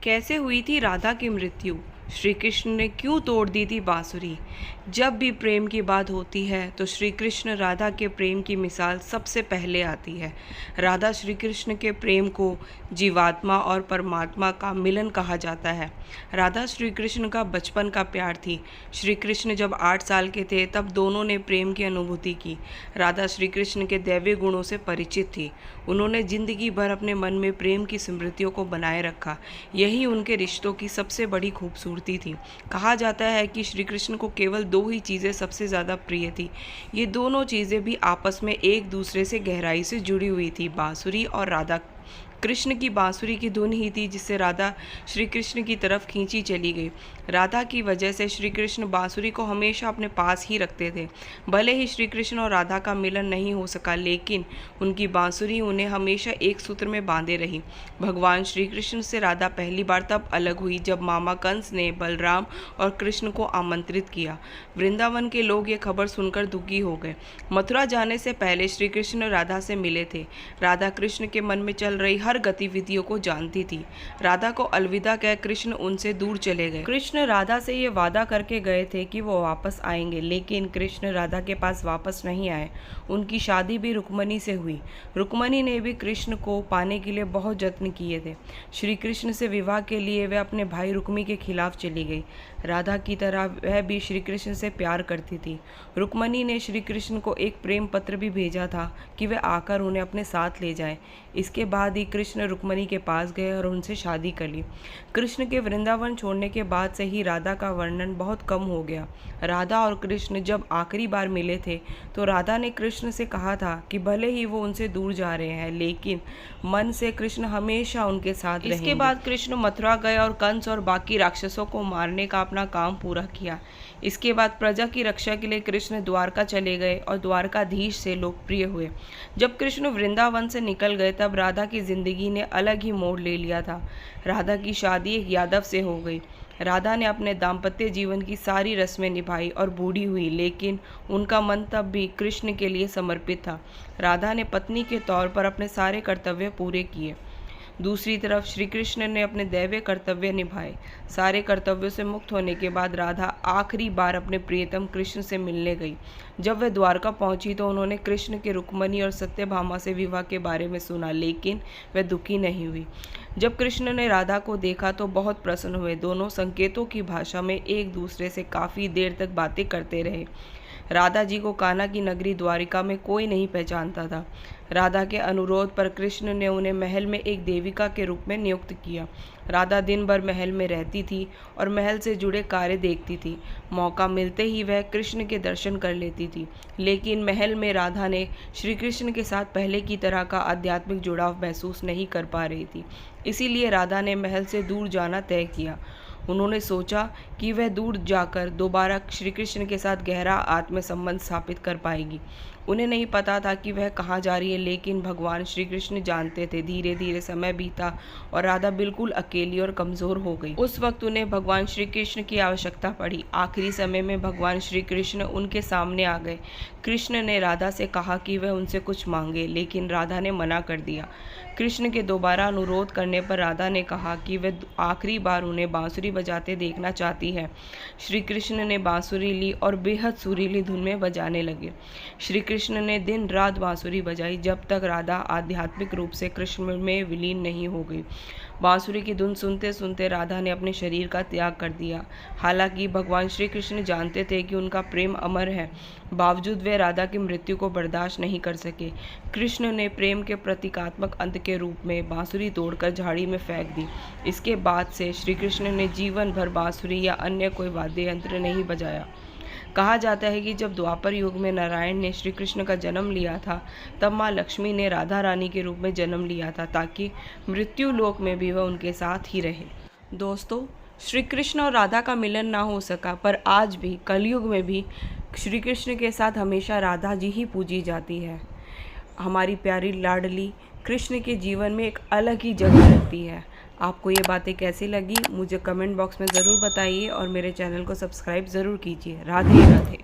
कैसे हुई थी राधा की मृत्यु? श्री कृष्ण ने क्यों तोड़ दी थी बांसुरी? जब भी प्रेम की बात होती है तो श्री कृष्ण राधा के प्रेम की मिसाल सबसे पहले आती है। राधा श्री कृष्ण के प्रेम को जीवात्मा और परमात्मा का मिलन कहा जाता है। राधा श्री कृष्ण का बचपन का प्यार थी। श्री कृष्ण जब 8 साल के थे तब दोनों ने प्रेम की अनुभूति की। राधा श्री कृष्ण के दैवीय गुणों से परिचित थी। उन्होंने जिंदगी भर अपने मन में प्रेम की स्मृतियों को बनाए रखा। यही उनके रिश्तों की सबसे बड़ी खूबसूरती थी। कहा जाता है कि श्री कृष्ण को केवल 2 ही चीज़ें सबसे ज़्यादा प्रिय थी। ये दोनों चीज़ें भी आपस में एक दूसरे से गहराई से जुड़ी हुई थी, बांसुरी और राधा। कृष्ण की बांसुरी की धुन ही थी जिससे राधा श्री कृष्ण की तरफ खींची चली गई। राधा की वजह से श्री कृष्ण बांसुरी को हमेशा अपने पास ही रखते थे। भले ही श्री कृष्ण और राधा का मिलन नहीं हो सका, लेकिन उनकी बांसुरी उन्हें हमेशा एक सूत्र में बांधे रही। भगवान श्री कृष्ण से राधा पहली बार तब अलग हुई जब मामा कंस ने बलराम और कृष्ण को आमंत्रित किया। वृंदावन के लोग ये खबर सुनकर दुखी हो गए। मथुरा जाने से पहले श्री कृष्ण राधा से मिले थे। राधा कृष्ण के मन में चल रही हर गतिविधियों को जानती थी। राधा को अलविदा कह कृष्ण उनसे दूर चले गए। कृष्ण राधा से ये वादा करके गए थे कि वो वापस आएंगे, लेकिन कृष्ण राधा के पास वापस नहीं आए। उनकी शादी भी रुक्मणी से हुई। रुक्मणी ने भी कृष्ण को पाने के लिए बहुत जत्न किए थे। श्री कृष्ण से विवाह के लिए वह अपने भाई रुक्मी के खिलाफ चली गई। राधा की तरह वह भी श्री कृष्ण से प्यार करती थी। रुक्मणी ने श्री कृष्ण को एक प्रेम पत्र भी भेजा था कि वह आकर उन्हें अपने साथ ले जाएं। इसके बाद ही कृष्ण रुक्मणी के पास गए और उनसे शादी कर ली। कृष्ण के वृंदावन छोड़ने के बाद से ही राधा का वर्णन बहुत कम हो गया। राधा और कृष्ण जब आखिरी बार मिले थे तो राधा ने कृष्ण से कहा था कि भले ही वो उनसे दूर जा रहे हैं, लेकिन मन से कृष्ण हमेशा उनके साथ रहेंगे। इसके बाद कृष्ण मथुरा गए और कंस और बाकी राक्षसों को मारने का अपना काम पूरा किया। इसके बाद प्रजा की रक्षा के लिए कृष्ण द्वारका चले गए और द्वारकाधीश से लोकप्रिय हुए। जब कृष्ण वृंदावन से निकल गए तब राधा की जिंदगी ने अलग ही मोड़ ले लिया था। राधा की शादी एक यादव से हो गई। राधा ने अपने दाम्पत्य जीवन की सारी रस्में निभाई और बूढ़ी हुई, लेकिन उनका मन तब भी कृष्ण के लिए समर्पित था। राधा ने पत्नी के तौर पर अपने सारे कर्तव्य पूरे किए। दूसरी तरफ श्री कृष्ण ने अपने दैवीय कर्तव्य निभाए। सारे कर्तव्यों से मुक्त होने के बाद राधा आखिरी बार अपने प्रियतम कृष्ण से मिलने गई। जब वह द्वारका पहुंची तो उन्होंने कृष्ण के रुक्मणी और सत्यभामा से विवाह के बारे में सुना, लेकिन वह दुखी नहीं हुई। जब कृष्ण ने राधा को देखा तो बहुत प्रसन्न हुए। दोनों संकेतों की भाषा में एक दूसरे से काफ़ी देर तक बातें करते रहे। राधा जी को कान्हा की नगरी द्वारिका में कोई नहीं पहचानता था। राधा के अनुरोध पर कृष्ण ने उन्हें महल में एक देविका के रूप में नियुक्त किया। राधा दिन भर महल में रहती थी और महल से जुड़े कार्य देखती थी। मौका मिलते ही वह कृष्ण के दर्शन कर लेती थी, लेकिन महल में राधा ने श्री कृष्ण के साथ पहले की तरह का आध्यात्मिक जुड़ाव महसूस नहीं कर पा रही थी। इसीलिए राधा ने महल से दूर जाना तय किया। उन्होंने सोचा कि वह दूर जाकर दोबारा श्री कृष्ण के साथ गहरा आत्म संबंध स्थापित कर पाएगी। उन्हें नहीं पता था कि वह कहाँ जा रही है, लेकिन भगवान श्री कृष्ण जानते थे। धीरे धीरे समय बीता और राधा बिल्कुल अकेली और कमज़ोर हो गई। उस वक्त उन्हें भगवान श्री कृष्ण की आवश्यकता पड़ी। आखिरी समय में भगवान श्री कृष्ण उनके सामने आ गए। कृष्ण ने राधा से कहा कि वह उनसे कुछ मांगे, लेकिन राधा ने मना कर दिया। कृष्ण के दोबारा अनुरोध करने पर राधा ने कहा कि वह आखिरी बार उन्हें बांसुरी बजाते देखना चाहती है। श्री कृष्ण ने बांसुरी ली और बेहद सुरीली धुन में बजाने लगे। श्री कृष्ण ने दिन रात बांसुरी बजाई जब तक राधा आध्यात्मिक रूप से कृष्ण में विलीन नहीं हो गई। बांसुरी की धुन सुनते सुनते राधा ने अपने शरीर का त्याग कर दिया। हालांकि भगवान श्री कृष्ण जानते थे कि उनका प्रेम अमर है, बावजूद वे राधा की मृत्यु को बर्दाश्त नहीं कर सके। कृष्ण ने प्रेम के प्रतीकात्मक अंत के रूप में बांसुरी तोड़कर झाड़ी में फेंक दी। इसके बाद से श्री कृष्ण ने जीवन भर बांसुरी या अन्य कोई वाद्य यंत्र नहीं बजाया। कहा जाता है कि जब द्वापर युग में नारायण ने श्री कृष्ण का जन्म लिया था, तब माँ लक्ष्मी ने राधा रानी के रूप में जन्म लिया था, ताकि मृत्यु लोक में भी वह उनके साथ ही रहे। दोस्तों, श्री कृष्ण और राधा का मिलन ना हो सका, पर आज भी कलयुग में भी श्री कृष्ण के साथ हमेशा राधा जी ही पूजी जाती है। हमारी प्यारी लाडली कृष्ण के जीवन में एक अलग ही जगह रखती है। आपको ये बातें कैसी लगी मुझे कमेंट बॉक्स में ज़रूर बताइए और मेरे चैनल को सब्सक्राइब ज़रूर कीजिए। राधे राधे।